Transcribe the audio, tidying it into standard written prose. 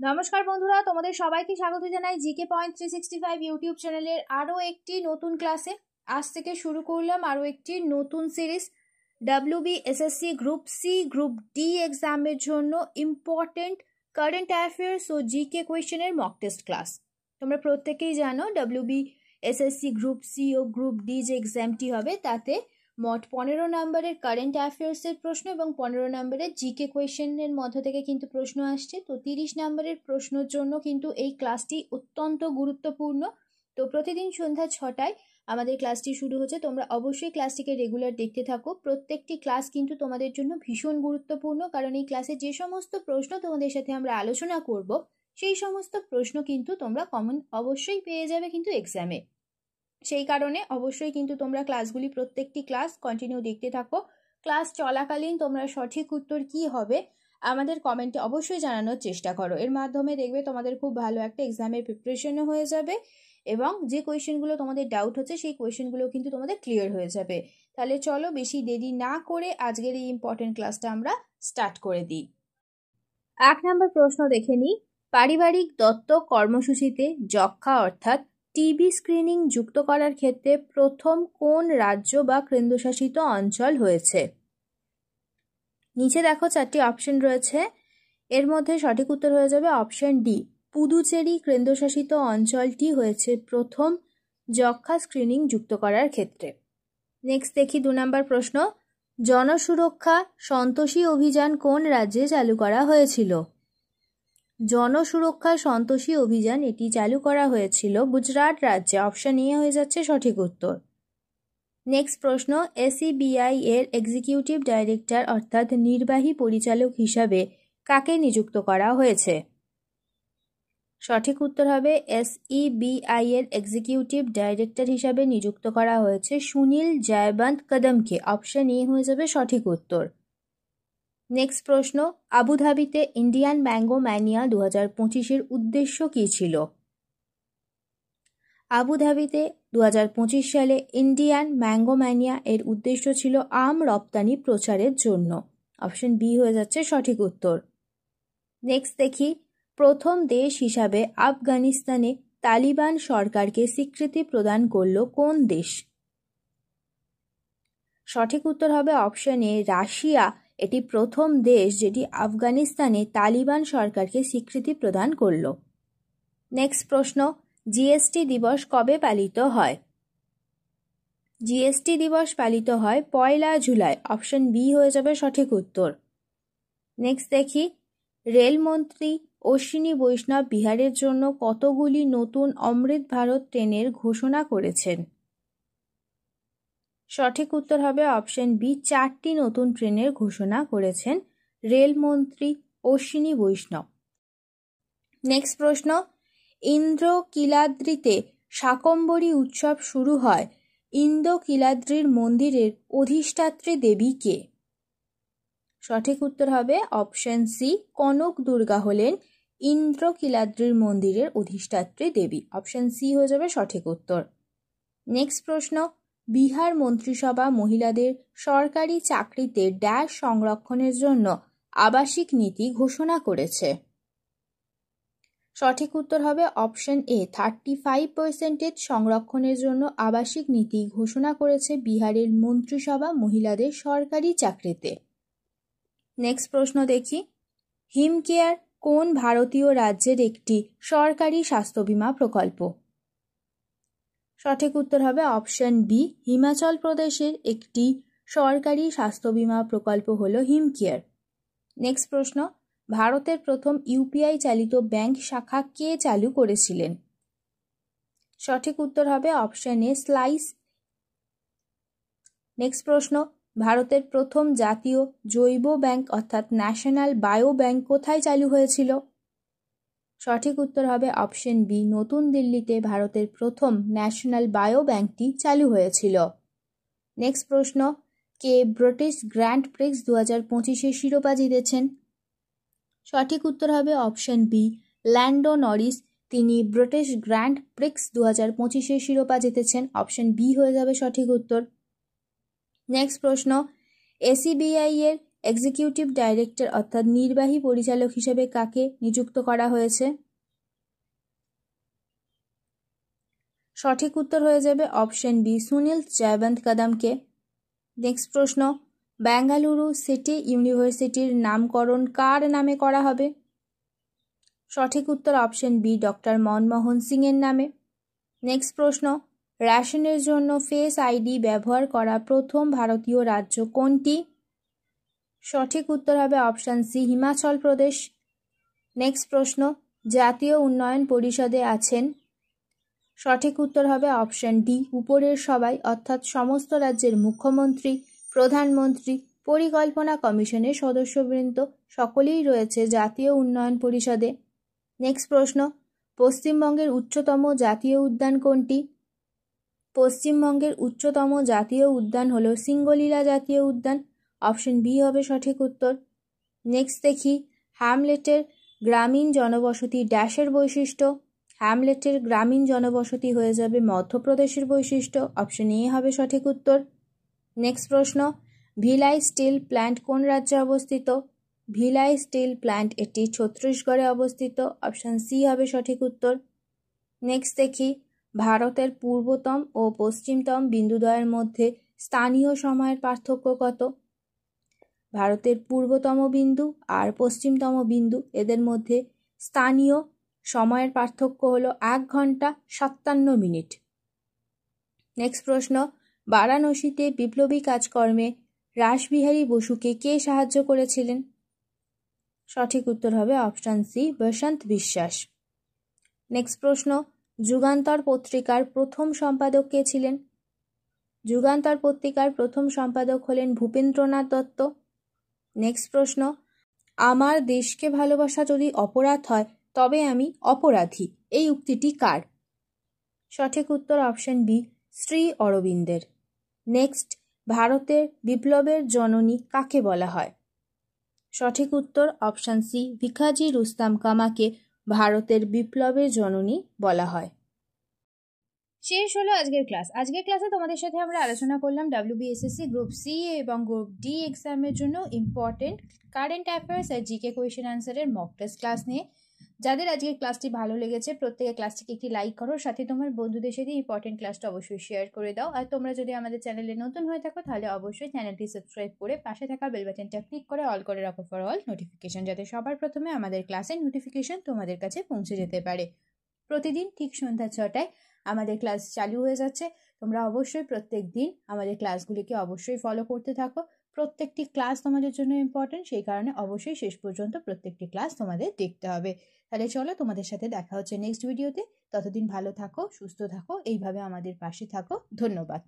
নমস্কার বন্ধুরা, তোমাদের সবাইকে স্বাগত জানাই জিকে পয়েন্ট 365 ইউটিউব চ্যানেলের আরও একটি নতুন ক্লাসে। আজ থেকে শুরু করলাম আরও একটি নতুন series WBSSC group C group D এক্সামের জন্য ইম্পর্টেন্ট কারেন্ট অ্যাফেয়ার্স ও জিকে কোয়েশ্চেনের মক টেস্ট ক্লাস। তোমরা প্রত্যেকেই জানো WBSSC গ্রুপ সি ও গ্রুপ ডি যে এক্সামটি হবে তাতে মোট 15 নম্বরের কারেন্ট অ্যাফেয়ার্সের প্রশ্ন এবং 15 নম্বরের জিকে কোয়েশ্চেনের মধ্য থেকে কিন্তু প্রশ্ন আসছে। তো 30 নম্বরের প্রশ্নের জন্য কিন্তু এই ক্লাসটি অত্যন্ত গুরুত্বপূর্ণ। তো প্রতিদিন সন্ধ্যা 6টায় আমাদের ক্লাসটি শুরু হচ্ছে। তোমরা অবশ্যই ক্লাসটিকে রেগুলার দেখতে থাকো। প্রত্যেকটি ক্লাস কিন্তু তোমাদের জন্য ভীষণ গুরুত্বপূর্ণ, কারণ এই ক্লাসে যে সমস্ত প্রশ্ন তোমাদের সাথে আমরা আলোচনা করব সেই সমস্ত প্রশ্ন কিন্তু তোমরা কমন অবশ্যই পেয়ে যাবে কিন্তু এক্সামে। সেই কারণে অবশ্যই কিন্তু তোমরা ক্লাসগুলি প্রত্যেকটি ক্লাস কন্টিনিউ দেখতে থাকো। ক্লাস চলাকালীন তোমরা সঠিক উত্তর কি হবে আমাদের কমেন্টে অবশ্যই জানানোর চেষ্টা করো। এর মাধ্যমে দেখবে তোমাদের খুব ভালো একটা এক্সামের প্রিপারেশনও হয়ে যাবে এবং যে কোয়েশ্চেনগুলো তোমাদের ডাউট হচ্ছে সেই কোয়েশ্চেনগুলো কিন্তু তোমাদের ক্লিয়ার হয়ে যাবে। তাহলে চলো বেশি দেরি না করে আজকের এই ইম্পর্টেন্ট ক্লাসটা আমরা স্টার্ট করে দিই। 1 নম্বর প্রশ্ন দেখে নিই। পারিবারিক দত্তক কর্মসূচিতে যক্ষ্মা অর্থাৎ টিবি স্ক্রিনিং যুক্ত করার ক্ষেত্রে প্রথম কোন রাজ্য বা কেন্দ্রশাসিত অঞ্চল হয়েছে? নিচে দেখো 4টি অপশন রয়েছে, এর মধ্যে সঠিক উত্তর হয়ে যাবে অপশন ডি। পুদুচেরি কেন্দ্রশাসিত অঞ্চলটি হয়েছে প্রথম যক্ষ্মা স্ক্রিনিং যুক্ত করার ক্ষেত্রে। নেক্সট দেখি 2 নম্বর প্রশ্ন। জনসুরক্ষা সন্তোষী অভিযান কোন রাজ্যে চালু করা হয়েছিল? জনসুরক্ষা সন্তোষী অভিযান এটি চালু করা হয়েছিল গুজরাট রাজ্যে। অপশন এ হয়ে যাচ্ছে সঠিক উত্তর। নেক্সট প্রশ্ন। SEBI এর এক্সিকিউটিভ ডাইরেক্টর অর্থাৎ নির্বাহী পরিচালক হিসাবে কাকে নিযুক্ত করা হয়েছে? সঠিক উত্তর হবে SEBI এর এক্সিকিউটিভ ডাইরেক্টর হিসাবে নিযুক্ত করা হয়েছে সুনীল জয়বন্ত কদমকে। অপশন এ হয়ে যাবে সঠিক উত্তর। নেক্সট প্রশ্ন। আবুধাবিতে ইন্ডিয়ান ম্যাঙ্গো ম্যানিয়া 2025-এর উদ্দেশ্য কী ছিল? আবুধাবিতে 2025 সালে ইন্ডিয়ান ম্যাঙ্গো ম্যানিয়া এর উদ্দেশ্য ছিল আম রপ্তানি প্রচারের জন্য। অপশন বি হয়ে যাচ্ছে সঠিক উত্তর। নেক্সট দেখি। প্রথম দেশ হিসাবে আফগানিস্তানে তালিবান সরকারকে স্বীকৃতি প্রদান করল কোন দেশ? সঠিক উত্তর হবে অপশন এ রাশিয়া। এটি প্রথম দেশ যেটি আফগানিস্তানে তালিবান সরকারকে স্বীকৃতি প্রদান করল। নেক্সট প্রশ্ন। জিএসটি দিবস কবে পালিত হয়? জিএসটি দিবস পালিত হয় 1 জুলাই। অপশন বি হয়ে যাবে সঠিক উত্তর। নেক্সট দেখি। রেলমন্ত্রী অশ্বিনী বৈষ্ণব বিহারের জন্য কতগুলি নতুন অমৃত ভারত ট্রেনের ঘোষণা করেছেন? সঠিক উত্তর হবে অপশন বি 4টি নতুন ট্রেনের ঘোষণা করেছেন রেলমন্ত্রী অশ্বিনী বৈষ্ণব। নেক্সট প্রশ্ন। ইন্দ্রকিলাদ্রিতে শাকম্ভরী উৎসব শুরু হয় ইন্দ্রকিলাদ্রির মন্দিরের অধিষ্ঠাত্রী দেবী কে? সঠিক উত্তর হবে অপশন সি কনক দুর্গা হলেন ইন্দ্রকিলাদ্রির মন্দিরের অধিষ্ঠাত্রী দেবী। অপশন সি হয়ে যাবে সঠিক উত্তর। নেক্সট প্রশ্ন। বিহার মন্ত্রিসভা মহিলাদের সরকারি চাকরিতে ড্যাশ সংরক্ষণের জন্য আবাসিক নীতি ঘোষণা করেছে? সঠিক উত্তর হবে অপশন এ 35% সংরক্ষণের জন্য আবাসিক নীতি ঘোষণা করেছে বিহারের মন্ত্রিসভা মহিলাদের সরকারি চাকরিতে। নেক্সট প্রশ্ন দেখি। হিমকেয়ার কোন ভারতীয় রাজ্যের একটি সরকারি স্বাস্থ্য বীমা প্রকল্প? সঠিক উত্তর হবে অপশন বি হিমাচল প্রদেশের একটি সরকারি স্বাস্থ্য বীমা প্রকল্প হল হিমকেয়ার। নেক্সট প্রশ্ন। ভারতের প্রথম ইউপিআই চালিত ব্যাংক শাখা কে চালু করেছিলেন? সঠিক উত্তর হবে অপশন এ স্লাইস। নেক্সট প্রশ্ন। ভারতের প্রথম জাতীয় জৈব ব্যাংক অর্থাৎ ন্যাশনাল বায়ো ব্যাংক কোথায় চালু হয়েছিল? সঠিক উত্তর হবে অপশন বি নতুন দিল্লিতে ভারতের প্রথম ন্যাশনাল বায়ো ব্যাংকটি চালু হয়েছিল। নেক্সট প্রশ্ন। কে ব্রিটিশ গ্র্যান্ড প্রিক্স 2025-এর শিরোপা জিতেছেন? সঠিক উত্তর হবে অপশন বি ল্যান্ডো নরিস। তিনি ব্রিটিশ গ্র্যান্ড প্রিক্স 2025-এর শিরোপা জিতেছেন। অপশন বি হয়ে যাবে সঠিক উত্তর। নেক্সট প্রশ্ন। SEBI এর এক্সিকিউটিভ ডাইরেক্টর অর্থাৎ নির্বাহী পরিচালক হিসেবে কাকে নিযুক্ত করা হয়েছে? সঠিক উত্তর হয়ে যাবে অপশন বি, সুনীল জয়বন্ত কদমকে। নেক্সট প্রশ্ন, বেঙ্গালুরু সিটি ইউনিভার্সিটির নামকরণ কার নামে করা হবে? সঠিক উত্তর option B, doctor Manmohan Singh এর নামে। নেক্সট প্রশ্ন, রেশনের জন্য ফেস আইডি ব্যবহার করা প্রথম ভারতীয় রাজ্য কোনটি? সঠিক উত্তর হবে option C, Himachal Pradesh. Next প্রশ্ন, জাতীয় উন্নয়ন পরিষদে আছেন? সঠিক উত্তর হবে অপশন ডি, উপরের সবাই অর্থাৎ সমস্ত রাজ্যের মুখ্যমন্ত্রী, প্রধানমন্ত্রী, পরিকল্পনা কমিশনের সদস্যবৃন্দ সকলেই রয়েছে জাতীয় উন্নয়ন পরিষদে। নেক্সট প্রশ্ন, পশ্চিমবঙ্গের উচ্চতম জাতীয় উদ্যান কোনটি? পশ্চিমবঙ্গের উচ্চতম জাতীয় উদ্যান হল সিঙ্গলীলা জাতীয় উদ্যান। অপশন বি হবে সঠিক উত্তর। নেক্সট দেখি, হ্যামলেটের গ্রামীণ জনবসতি ড্যাশের বৈশিষ্ট্য। হ্যামলেটের গ্রামীণ জনবসতি হয়ে যাবে মধ্যপ্রদেশের বৈশিষ্ট্য। অপশন এ হবে সঠিক উত্তর। নেক্সট প্রশ্ন, ভিলাই স্টিল প্ল্যান্ট কোন রাজ্যে অবস্থিত? ভিলাই স্টিল প্ল্যান্ট এটি ছত্তিশগড়ে অবস্থিত। অপশন সি হবে সঠিক উত্তর। নেক্সট দেখি, ভারতের পূর্বতম ও পশ্চিমতম বিন্দুদ্বয়ের মধ্যে স্থানীয় সময়ের পার্থক্য কত? ভারতের পূর্বতম বিন্দু আর পশ্চিমতম বিন্দু এদের মধ্যে স্থানীয় সময়ের পার্থক্য হলো 1 ঘন্টা 57 মিনিট। নেক্সট প্রশ্ন, বারাণসীতে বিপ্লবী কাজকর্মে রাসবিহারী বসুকে কে সাহায্য করেছিলেন? সঠিক উত্তর হবে অপশন সি, বসন্ত বিশ্বাস। নেক্সট প্রশ্ন, যুগান্তর পত্রিকার প্রথম সম্পাদক কে ছিলেন? যুগান্তর পত্রিকার প্রথম সম্পাদক হলেন ভূপেন্দ্রনাথ দত্ত। নেক্সট প্রশ্ন, আমার দেশকে ভালোবাসা যদি অপরাধ হয় তবে আমি অপরাধী, এই উক্তিটি কার? সঠিক উত্তর অপশন বি, শ্রী অরবিন্দের। নেক্সট, ভারতের বিপ্লবের জননী কাকে বলা হয়? সঠিক উত্তর অপশন সি, ভিখাজি রুস্তাম কামাকে ভারতের বিপ্লবের জননী বলা হয়। শেষ হলো আজকের ক্লাস। আজকের ক্লাসে তোমাদের সাথে আমরা আলোচনা করলাম WBSSC গ্রুপ সি এবং গ্রুপ ডি এক্সামের জন্য ইম্পর্টেন্ট কারেন্ট অ্যাফেয়ার্স আর জিকে কোয়েশ্চেন আনসারের মক টেস্ট ক্লাস নিয়ে। যাদের আজকের ক্লাসটি ভালো লেগেছে প্রত্যেকে ক্লাসটিকে একটি লাইক করো, সাথে তোমার বন্ধুদের সাথে ইম্পর্টেন্ট ক্লাসটা অবশ্যই শেয়ার করে দাও। আর তোমরা যদি আমাদের চ্যানেলে নতুন হয়ে থাকো তাহলে অবশ্যই চ্যানেলটি সাবস্ক্রাইব করে পাশে থাকা বেল বাটনটা ক্লিক করে অল করে রাখো ফর অল নোটিফিকেশন, যাতে সবার প্রথমে আমাদের ক্লাসের নোটিফিকেশন তোমাদের কাছে পৌঁছে যেতে পারে। প্রতিদিন ঠিক সন্ধ্যা 6টায় আমাদের ক্লাস চালু হয়ে যাচ্ছে। তোমরা অবশ্যই প্রত্যেক দিন আমাদের ক্লাসগুলিকে অবশ্যই ফলো করতে থাকো। প্রত্যেকটি ক্লাস তোমাদের জন্য ইম্পর্টেন্ট, সেই কারণে অবশ্যই শেষ পর্যন্ত প্রত্যেকটি ক্লাস তোমাদের দেখতে হবে। তাহলে চলো, তোমাদের সাথে দেখা হচ্ছে নেক্সট ভিডিওতে। ততদিন ভালো থাকো, সুস্থ থাকো, এইভাবে আমাদের পাশে থাকো। ধন্যবাদ।